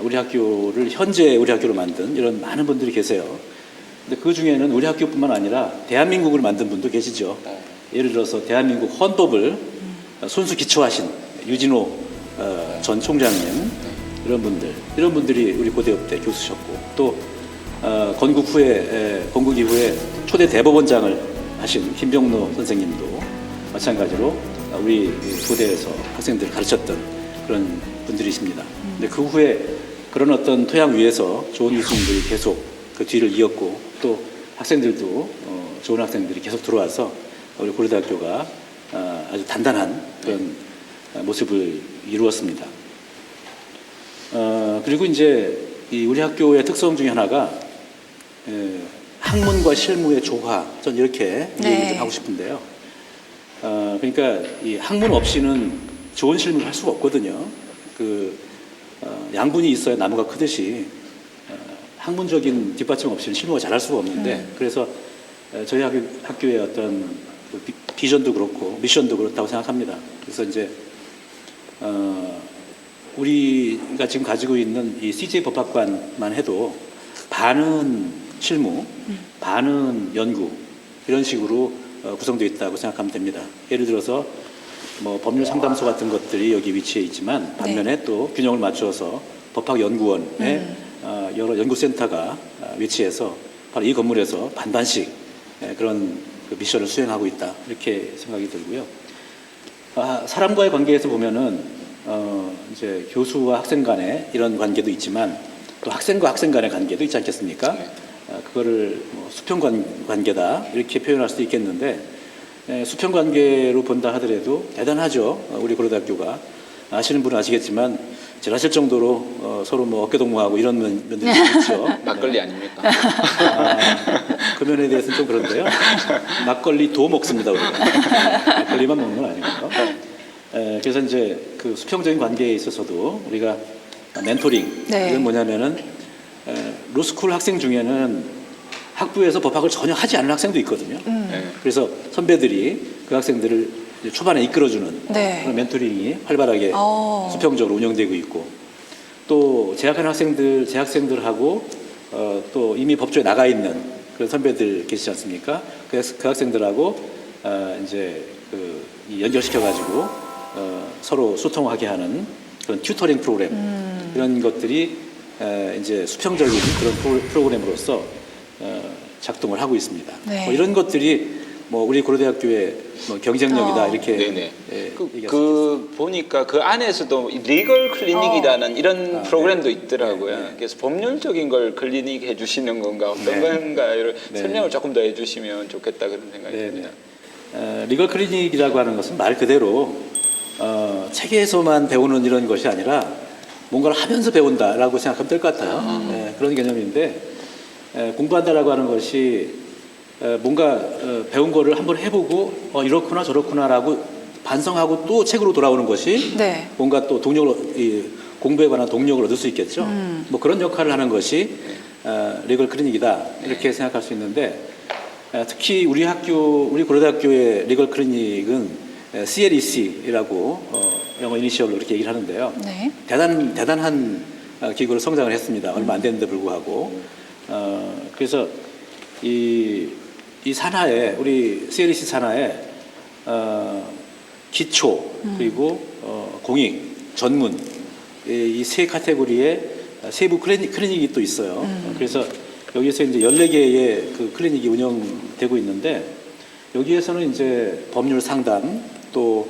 우리 학교를 현재 우리 학교로 만든 이런 많은 분들이 계세요. 근데 그 중에는 우리 학교뿐만 아니라 대한민국을 만든 분도 계시죠. 예를 들어서 대한민국 헌법을 손수 기초하신 유진호 전 총장님 이런 분들이 우리 고대법대 교수셨고 또 건국 이후에 초대 대법원장을 하신 김병로 선생님도 마찬가지로 우리 고대에서 학생들을 가르쳤던 그런 분들이십니다. 근데 그 후에 그런 어떤 토양 위에서 좋은 교수님들이 계속 그 뒤를 이었고 또 학생들도 좋은 학생들이 계속 들어와서 우리 고려대학교가 아주 단단한 그런 모습을 이루었습니다. 그리고 이제 이 우리 학교의 특성 중에 하나가 학문과 실무의 조화, 전 이렇게 얘기 좀 하고 싶은데요. 그러니까 이 학문 없이는 좋은 실무를 할 수가 없거든요. 양분이 있어야 나무가 크듯이 학문적인 뒷받침 없이는 실무가 잘할 수가 없는데 그래서 저희 학교의 어떤 비전도 그렇고 미션도 그렇다고 생각합니다. 그래서 이제 우리가 지금 가지고 있는 이 CJ 법학관만 해도 반은 실무, 반은 연구 이런 식으로 구성되어 있다고 생각하면 됩니다. 예를 들어서 뭐 법률 상담소 같은 것들이 여기 위치해 있지만 반면에 또 균형을 맞춰서 법학연구원의 여러 연구센터가 위치해서 바로 이 건물에서 반반씩 그런 미션을 수행하고 있다 이렇게 생각이 들고요. 사람과의 관계에서 보면은 이제 교수와 학생 간의 이런 관계도 있지만 또 학생과 학생 간의 관계도 있지 않겠습니까? 그거를 뭐 수평 관계다 이렇게 표현할 수도 있겠는데 수평 관계로 본다 하더라도 대단하죠. 우리 고려대학교가 아시는 분은 아시겠지만 지나칠 정도로 서로 뭐 어깨동무하고 이런 면들이 있죠. 막걸리 아닙니까? 그 면에 대해서는 좀 그런데요. 막걸리도 먹습니다 우리가. 막걸리만 먹는 건 아니고요. 그래서 이제 그 수평적인 관계에 있어서도 우리가 멘토링 이건 뭐냐면은 로스쿨 학생 중에는 학부에서 법학을 전혀 하지 않은 학생도 있거든요. 그래서 선배들이 그 학생들을 초반에 이끌어주는 그런 멘토링이 활발하게 수평적으로 운영되고 있고 또 재학생들하고 또 이미 법조에 나가 있는 그런 선배들 계시지 않습니까? 그 학생들하고 이제 연결시켜 가지고 서로 소통하게 하는 그런 튜터링 프로그램 이런 것들이 이제 수평적인 그런 프로그램으로서 작동을 하고 있습니다. 뭐 이런 것들이 뭐 우리 고려대학교의 뭐 경쟁력이다 이렇게 보니까 그 안에서도 리걸 클리닉이라는 이런 프로그램도 있더라고요. 그래서 법률적인 걸 클리닉 해주시는 건가 어떤 건가를 설명을 조금 더 해주시면 좋겠다 그런 생각이 듭니다. 리걸 클리닉이라고 하는 것은 말 그대로 책에서만 배우는 이런 것이 아니라 뭔가를 하면서 배운다라고 생각하면 될 것 같아요. 그런 개념인데 공부한다라고 하는 것이 뭔가 배운 거를 한번 해보고 이렇구나 저렇구나라고 반성하고 또 책으로 돌아오는 것이 뭔가 또 공부에 관한 동력을 얻을 수 있겠죠. 뭐 그런 역할을 하는 것이 리걸 클리닉이다 이렇게 생각할 수 있는데 특히 우리 고려대학교의 리걸 클리닉은 CLEC라고 영어 이니셜로 이렇게 얘기를 하는데요. 대단한 기구로 성장을 했습니다. 얼마 안 됐는데 불구하고 그래서 이 산하에 우리 CLEC 산하에 기초 그리고 공익 전문 이 세 카테고리의 세부 클리닉이 또 있어요. 그래서 여기에서 이제 14개의 그 클리닉이 운영되고 있는데 여기에서는 이제 법률 상담 또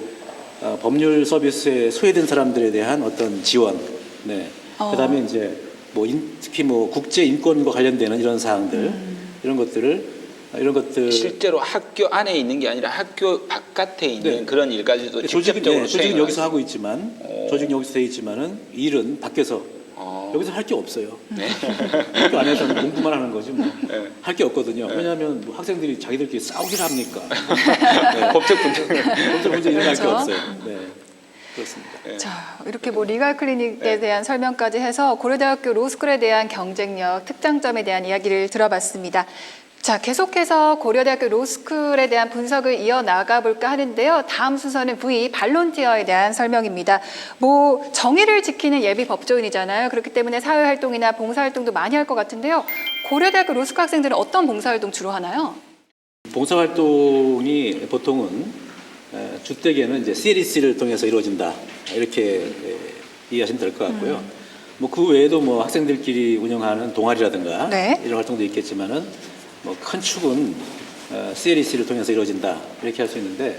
법률 서비스에 소외된 사람들에 대한 어떤 지원, 그다음에 이제 특히 국제 인권과 관련되는 이런 사항들 이런 것들 실제로 학교 안에 있는 게 아니라 학교 바깥에 있는 그런 일까지도 직접적으로 조직은 여기서 하고 있지만 여기서 돼 있지만은 일은 밖에서 여기서 할 게 없어요. 학교 안에서는 공부만 하는 거지 할 게 없거든요. 왜냐하면 학생들이 자기들끼리 싸우기를 합니까? 법적 문제 일어날 게 없어요. 그렇습니다. 예. 자, 이렇게 뭐 리갈 클리닉에 대한 설명까지 해서 고려대학교 로스쿨에 대한 경쟁력, 특장점에 대한 이야기를 들어봤습니다. 자, 계속해서 고려대학교 로스쿨에 대한 분석을 이어나가 볼까 하는데요. 다음 순서는 V, 발론티어에 대한 설명입니다. 뭐 정의를 지키는 예비 법조인이잖아요. 그렇기 때문에 사회활동이나 봉사활동도 많이 할 것 같은데요. 고려대학교 로스쿨 학생들은 어떤 봉사활동 주로 하나요? 봉사활동이 보통은 주택에는 이제 CLEC를 통해서 이루어진다 이렇게 이해하시면 될 것 같고요. 뭐 그 외에도 뭐 학생들끼리 운영하는 동아리라든가 네. 이런 활동도 있겠지만은 뭐 큰 축은 CLEC를 통해서 이루어진다 이렇게 할 수 있는데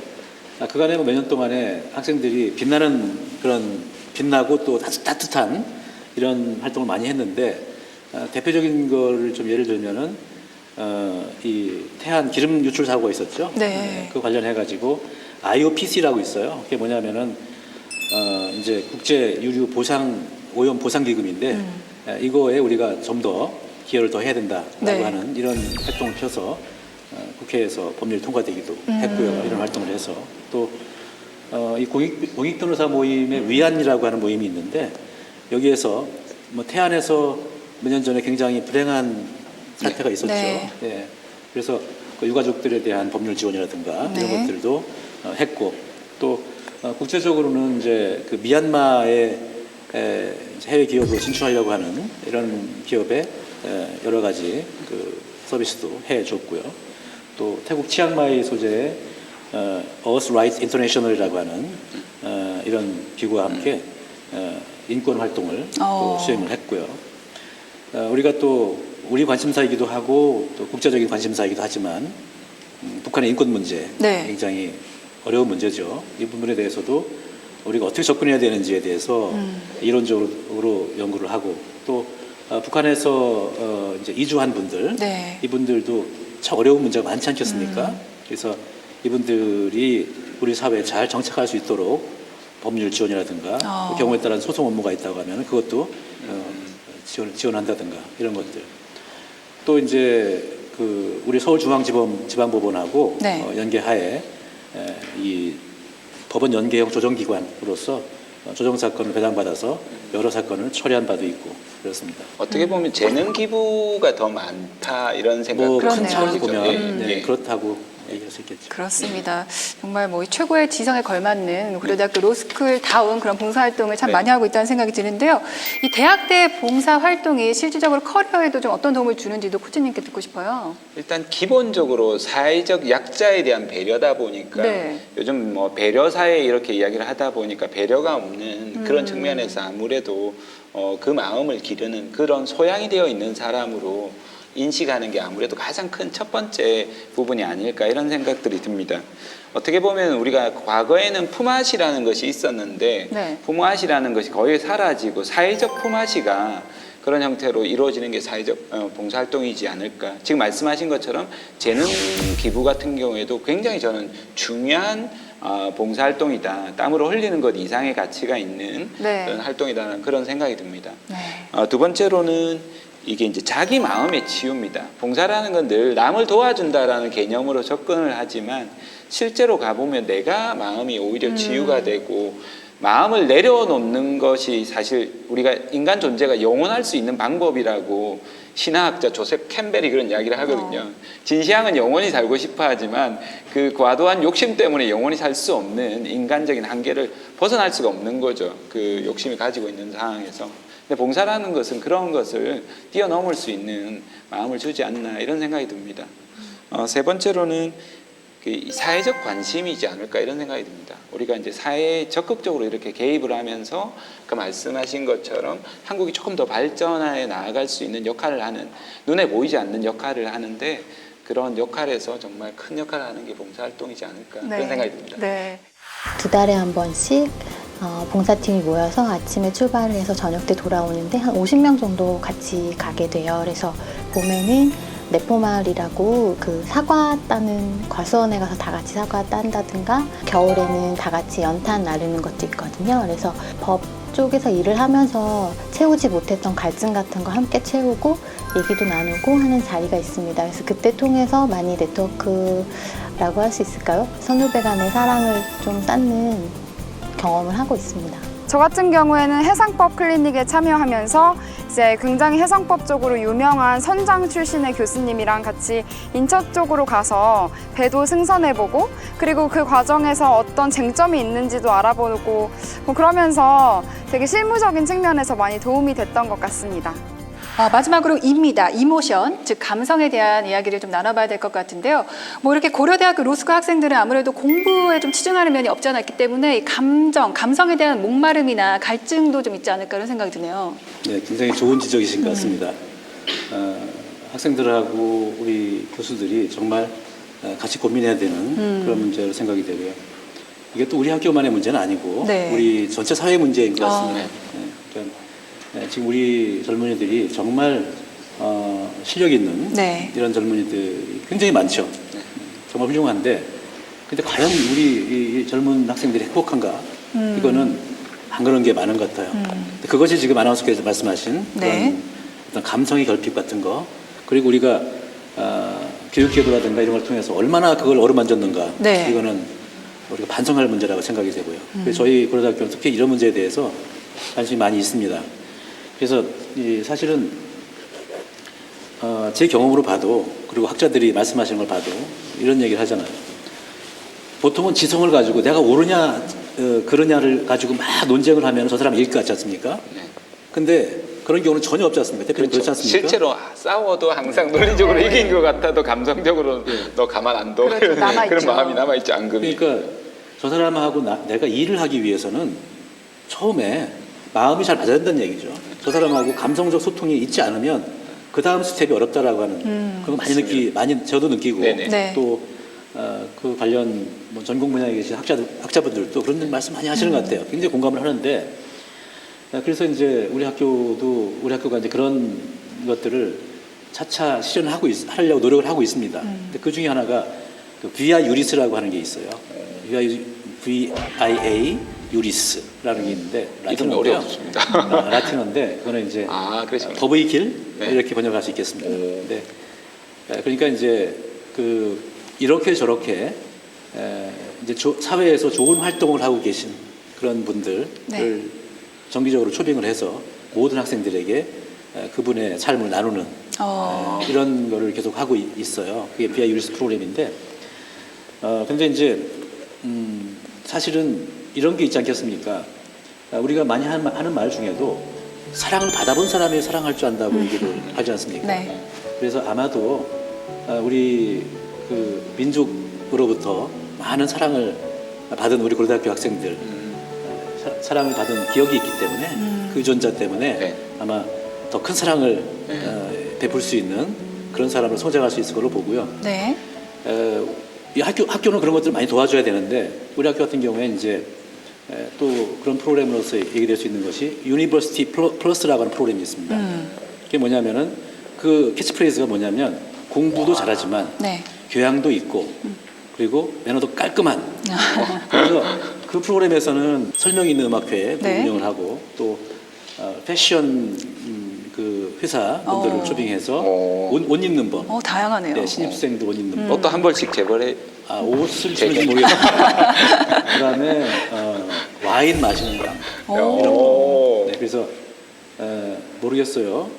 그간에 뭐 몇 년 동안에 학생들이 빛나고 또 따뜻한 이런 활동을 많이 했는데 대표적인 거를 좀 예를 들면은 이 태안 기름 유출 사고가 있었죠. 네. 그 관련해 가지고 IOPC라고 있어요. 그게 뭐냐면은 이제 국제 유류 보상 오염 보상 기금인데 이거에 우리가 좀 더 기여를 더 해야 된다라고 네. 하는 이런 활동을 펴서 국회에서 법률이 통과되기도 했고요. 이런 활동을 해서 또 이 공익 변호사 모임의 위안이라고 하는 모임이 있는데 여기에서 뭐 태안에서 몇 년 전에 굉장히 불행한 사태가 있었죠. 네. 네. 그래서 그 유가족들에 대한 법률 지원이라든가 네. 이런 것들도 했고 또 국제적으로는 이제 그 미얀마의 해외 기업으로 진출하려고 하는 이런 기업에 여러 가지 그 서비스도 해줬고요. 또 태국 치앙마이 소재의 Earth Rights International이라고 하는 이런 기구와 함께 인권 활동을 또 수행을 했고요. 우리가 또 우리 관심사이기도 하고 또 국제적인 관심사이기도 하지만 북한의 인권 문제 네. 굉장히 어려운 문제죠. 이 부분에 대해서도 우리가 어떻게 접근해야 되는지에 대해서 이론적으로 연구를 하고 또 북한에서 이제 이주한 분들 네. 이분들도 참 어려운 문제가 많지 않겠습니까? 그래서 이분들이 우리 사회에 잘 정착할 수 있도록 법률 지원이라든가 또 경우에 따라 소송 업무가 있다고 하면 그것도 지원한다든가 이런 것들. 또 이제 그 우리 서울중앙지방법원하고 네. 연계하에 이 법원 연계형 조정기관으로서 조정 사건을 배당받아서 여러 사건을 처리한 바도 있고 그렇습니다. 어떻게 보면 재능 기부가 더 많다 이런 생각. 뭐 그러네요. 큰 차원을 보면 예, 예. 그렇다고 얘기할 수 있겠죠. 그렇습니다. 정말 뭐 최고의 지성에 걸맞는 고려대학교 로스쿨다운 그런 봉사활동을 참 네. 많이 하고 있다는 생각이 드는데요. 이 대학대 봉사활동이 실질적으로 커리어에도 좀 어떤 도움을 주는지도 코치님께 듣고 싶어요. 일단 기본적으로 사회적 약자에 대한 배려다 보니까 네. 요즘 뭐 배려 사회 이렇게 이야기를 하다 보니까 배려가 없는 그런 측면에서 아무래도 그 마음을 기르는 그런 소양이 되어 있는 사람으로 인식하는 게 아무래도 가장 큰 첫 번째 부분이 아닐까 이런 생각들이 듭니다. 어떻게 보면 우리가 과거에는 품앗이라는 것이 있었는데 네. 품앗이라는 것이 거의 사라지고 사회적 품앗이가 그런 형태로 이루어지는 게 사회적 봉사활동이지 않을까. 지금 말씀하신 것처럼 재능 기부 같은 경우에도 굉장히 저는 중요한 봉사활동이다. 땀으로 흘리는 것 이상의 가치가 있는 네. 그런 활동이다는 그런 생각이 듭니다. 네. 두 번째로는 이게 이제 자기 마음의 치유입니다. 봉사라는 건 늘 남을 도와준다라는 개념으로 접근을 하지만 실제로 가보면 내가 마음이 오히려 치유가 되고 마음을 내려놓는 것이 사실 우리가 인간 존재가 영원할 수 있는 방법이라고 신화학자 조셉 캠벨이 그런 이야기를 하거든요. 진시황은 영원히 살고 싶어 하지만 그 과도한 욕심 때문에 영원히 살 수 없는 인간적인 한계를 벗어날 수가 없는 거죠. 그 욕심이 가지고 있는 상황에서. 근데 봉사라는 것은 그런 것을 뛰어넘을 수 있는 마음을 주지 않나 이런 생각이 듭니다. 세 번째로는 그 사회적 관심이지 않을까 이런 생각이 듭니다. 우리가 이제 사회에 적극적으로 이렇게 개입을 하면서 그 말씀하신 것처럼 한국이 조금 더 발전해 나아갈 수 있는 역할을 하는 눈에 보이지 않는 역할을 하는데 그런 역할에서 정말 큰 역할을 하는 게 봉사활동이지 않을까 네. 그런 생각이 듭니다. 네. 2달에 한 번씩 봉사팀이 모여서 아침에 출발을 해서 저녁 때 돌아오는데 한 50명 정도 같이 가게 돼요. 그래서 봄에는 내포마을이라고 그 사과 따는 과수원에 가서 다 같이 사과 딴다든가 겨울에는 다 같이 연탄 나르는 것도 있거든요. 그래서 법 쪽에서 일을 하면서 채우지 못했던 갈증 같은 거 함께 채우고 얘기도 나누고 하는 자리가 있습니다. 그래서 그때 통해서 많이 네트워크라고 할 수 있을까요? 선후배 간의 사랑을 좀 쌓는 경험을 하고 있습니다. 저 같은 경우에는 해상법 클리닉에 참여하면서 이제 굉장히 해상법 쪽으로 유명한 선장 출신의 교수님이랑 같이 인천 쪽으로 가서 배도 승선해보고 그리고 그 과정에서 어떤 쟁점이 있는지도 알아보고 뭐 그러면서 되게 실무적인 측면에서 많이 도움이 됐던 것 같습니다. 마지막으로 이입니다. 이모션, 즉 감성에 대한 이야기를 좀 나눠봐야 될 것 같은데요. 뭐 이렇게 고려대학교 로스쿨 학생들은 아무래도 공부에 좀 치중하는 면이 없지 않아 있기 때문에 이 감성에 대한 목마름이나 갈증도 좀 있지 않을까 이런 생각이 드네요. 네, 굉장히 좋은 지적이신 것 같습니다. 학생들하고 우리 교수들이 정말 같이 고민해야 되는 그런 문제로 생각이 되고요. 이게 또 우리 학교만의 문제는 아니고 네. 우리 전체 사회 문제인 것 같습니다. 그러니까 지금 우리 젊은이들이 정말 실력 있는 네. 이런 젊은이들이 굉장히 많죠. 정말 훌륭한데 근데 과연 우리 이 젊은 학생들이 행복한가? 이거는 안 그런 게 많은 것 같아요. 그것이 지금 아나운서께서 말씀하신 네. 그런 어떤 감성의 결핍 같은 거 그리고 우리가 교육제도라든가 이런 걸 통해서 얼마나 그걸 어루만졌는가 네. 이거는 우리가 반성할 문제라고 생각이 되고요. 그래서 저희 고려대학교는 특히 이런 문제에 대해서 관심이 많이 있습니다. 그래서 사실은 제 경험으로 봐도 그리고 학자들이 말씀하시는 걸 봐도 이런 얘기를 하잖아요. 보통은 지성을 가지고 내가 옳으냐 그러냐를 가지고 막 논쟁을 하면 저 사람이 이길 것 같지 않습니까? 근데 그런 경우는 전혀 없지 않습니까? 대표님 그렇지 않습니까? 실제로 싸워도 항상 논리적으로 이긴 것 같아도 감성적으로 너 가만 안 둬. 그렇죠, 남아있죠. 그런 마음이 남아있죠, 앙금이. 그러니까 저 사람하고 내가 일을 하기 위해서는 처음에 마음이 잘 맞아야 된다는 얘기죠. 저 사람하고 감성적 소통이 있지 않으면 그 다음 스텝이 어렵다라고 하는 그거 많이 저도 느끼고 네. 또 그 관련 뭐 전공 분야에 계신 학자분들도 그런 말씀 많이 하시는 것 같아요. 굉장히 공감을 하는데 그래서 이제 우리 학교가 이제 그런 것들을 차차 실현하고 하려고 노력을 하고 있습니다. 근데 그 중에 하나가 그 VIA 유리스라고 하는 게 있어요. VIA 유리스라는 게 있는데 이름이 어려웠습니다. 라틴어인데 그거는 이제 법의 길 이렇게 번역할 수 있겠습니다. 네. 그러니까 이제 이렇게 저렇게 이제 사회에서 좋은 활동을 하고 계신 그런 분들을 네. 정기적으로 초빙을 해서 모든 학생들에게 그분의 삶을 나누는 이런 거를 계속 하고 있어요. 그게 비아 유리스 프로그램인데 근데 이제 사실은 이런 게 있지 않겠습니까? 우리가 많이 하는 말 중에도 사랑을 받아본 사람이 사랑할 줄 안다고 얘기를 하지 않습니까? 네. 그래서 아마도 우리 그 민족으로부터 많은 사랑을 받은 우리 고려대학교 학생들 사랑을 받은 기억이 있기 때문에 그 유전자 때문에 아마 더 큰 사랑을 베풀 수 있는 그런 사람을 성장할 수 있을 걸로 보고요. 네. 이 학교는 그런 것들을 많이 도와줘야 되는데 우리 학교 같은 경우에 이제 또 그런 프로그램으로서 얘기될 수 있는 것이 유니버시티 플러스라고 하는 프로그램이 있습니다. 그게 뭐냐면은 그 캐치프레이즈가 뭐냐면 공부도 잘하지만 네. 교양도 있고 그리고 매너도 깔끔한 그래서 그 프로그램에서는 설명 있는 음악회 네. 운영을 하고 또 패션 그 회사 분들을 초빙해서 옷 입는 법 다양하네요. 네, 신입생들 옷 입는 법 옷도 한 벌씩 재벌에 옷을 주는지 모르겠어요. 그다음에 와인 마시는 거 이런 거. 네, 그래서 모르겠어요.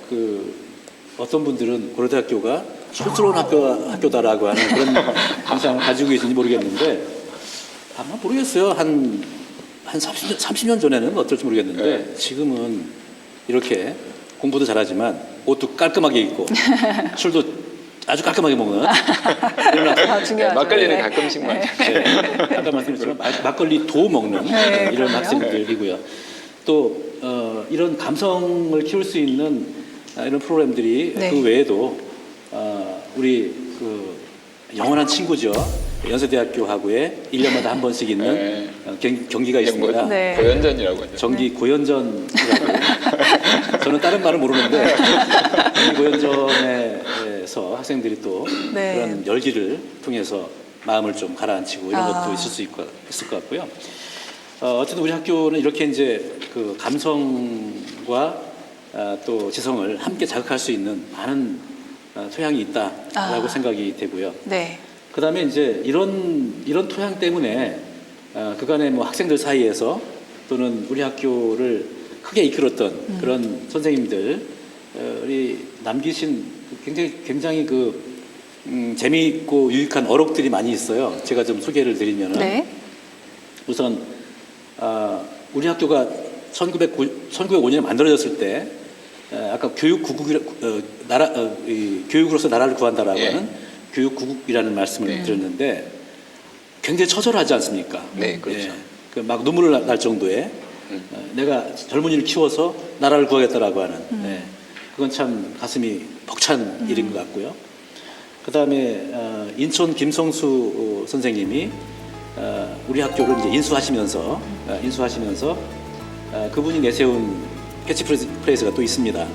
어떤 분들은 고려대학교가 촌스러운 학교다라고 하는 그런 인상을 가지고 계신지 모르겠는데 아마 모르겠어요. 한 30년 전에는 어떨지 모르겠는데 지금은 이렇게 공부도 잘하지만 옷도 깔끔하게 입고 술도 아주 깔끔하게 먹는 중요하죠. 막걸리는 네. 가끔씩만. 네. 아까 말씀드렸지만 막걸리도 먹는 이런 학생들이고요. 또 이런 감성을 키울 수 있는 이런 프로그램들이 네. 그 외에도 우리 영원한 친구죠. 연세대학교하고의 1년마다 한 번씩 있는 경기가 있습니다. 네. 고연전이라고 하죠. 정기 고연전이라고. 저는 다른 말은 모르는데 정기 고연전에서 학생들이 또 네. 그런 열기를 통해서 마음을 좀 가라앉히고 이런 것도 있을 것 같고요. 어쨌든 우리 학교는 이렇게 이제 그 감성과 또 지성을 함께 자극할 수 있는 많은 토양이 있다라고 생각이 되고요. 네. 그다음에 이제 이런 토양 때문에 그간의 뭐 학생들 사이에서 또는 우리 학교를 크게 이끌었던 그런 선생님들이 남기신 굉장히 재미있고 유익한 어록들이 많이 있어요. 제가 좀 소개를 드리면은 네. 우선 우리 학교가 1905년에 만들어졌을 때 아까 교육으로서 나라를 구한다라고 예. 하는 교육구국이라는 말씀을 네. 드렸는데 굉장히 처절하지 않습니까? 네, 그렇죠. 막 눈물 날 정도의 내가 젊은이를 키워서 나라를 구하겠다라고 하는 그건 참 가슴이 벅찬 일인 것 같고요. 그 다음에 인천 김성수 선생님이 우리 학교를 이제 인수하시면서 그분이 내세운 캐치프레이즈가 또 있습니다.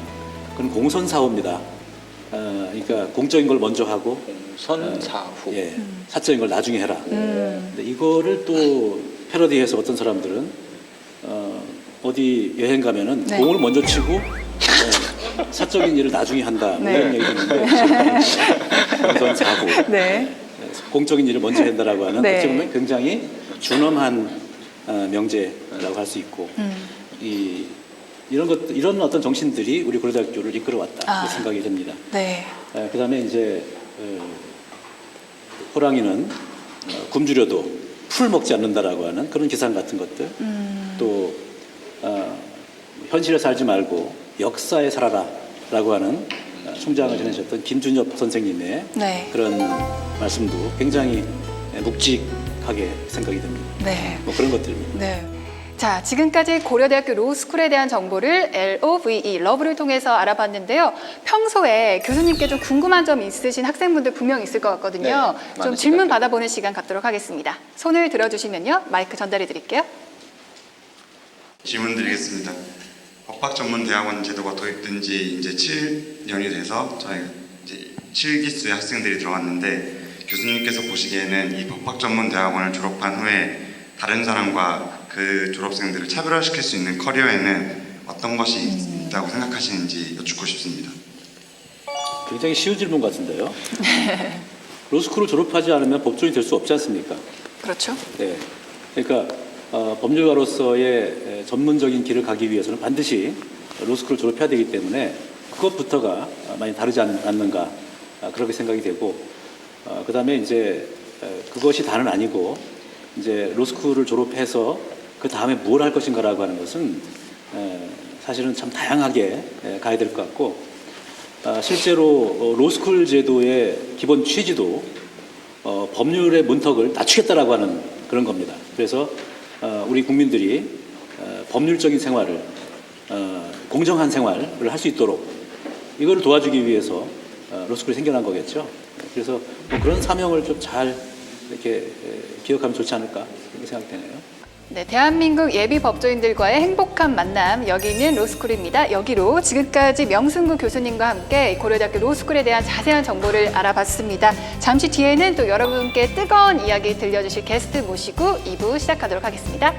그건 공선사후입니다. 그러니까 공적인 걸 먼저 하고 선사후. 사적인 걸 나중에 해라. 근데 이거를 또 패러디해서 어떤 사람들은 어디 여행 가면은 네. 공을 먼저 치고 사적인 일을 나중에 한다 이런 얘기 듣는데 공선사후. 네. 공적인 일을 먼저 한다라고 하는 네. 어찌 보면 굉장히 준엄한 명제라고 할 수 있고 이런 어떤 정신들이 우리 고려대학교를 이끌어왔다 이 생각이 듭니다. 네. 그다음에 이제 호랑이는 굶주려도 풀 먹지 않는다라고 하는 그런 기상 같은 것들 또 현실에 살지 말고 역사에 살아라라고 하는 총장을 지내셨던 김준엽 선생님의 네. 그런 말씀도 굉장히 묵직하게 생각이 듭니다. 네. 뭐 그런 것들입니다. 네. 자, 지금까지 고려대학교 로스쿨에 대한 정보를 LOVE, 러브를 통해서 알아봤는데요. 평소에 교수님께 좀 궁금한 점 있으신 학생분들 분명 있을 것 같거든요. 네, 좀 많으실 질문 것 같아요. 받아보는 시간 갖도록 하겠습니다. 손을 들어주시면요. 마이크 전달해 드릴게요. 질문 드리겠습니다. 법학전문대학원 제도가 도입된 지 이제 7년이 돼서 저희 이제 7기수의 학생들이 들어왔는데 교수님께서 보시기에는 이 법학전문대학원을 졸업한 후에 다른 사람과 그 졸업생들을 차별화시킬 수 있는 커리어에는 어떤 것이 있다고 생각하시는지 여쭙고 싶습니다. 굉장히 쉬운 질문 같은데요. 로스쿨을 졸업하지 않으면 법조인이 될 수 없지 않습니까? 그렇죠. 네. 그러니까 법률가로서의 전문적인 길을 가기 위해서는 반드시 로스쿨을 졸업해야 되기 때문에 그것부터가 많이 다르지 않는가 그렇게 생각이 되고 그다음에 이제 그것이 다는 아니고 이제 로스쿨을 졸업해서 그 다음에 뭘 할 것인가라고 하는 것은 사실은 참 다양하게 가야 될 것 같고 실제로 로스쿨 제도의 기본 취지도 법률의 문턱을 낮추겠다라고 하는 그런 겁니다. 그래서 우리 국민들이 법률적인 생활을 공정한 생활을 할 수 있도록 이거를 도와주기 위해서 로스쿨이 생겨난 거겠죠. 그래서 뭐 그런 사명을 좀 잘 이렇게 기억하면 좋지 않을까 이렇게 생각되네요. 네, 대한민국 예비 법조인들과의 행복한 만남, 여기는 로스쿨입니다. 여기로 지금까지 명승구 교수님과 함께 고려대학교 로스쿨에 대한 자세한 정보를 알아봤습니다. 잠시 뒤에는 또 여러분께 뜨거운 이야기 들려주실 게스트 모시고 2부 시작하도록 하겠습니다.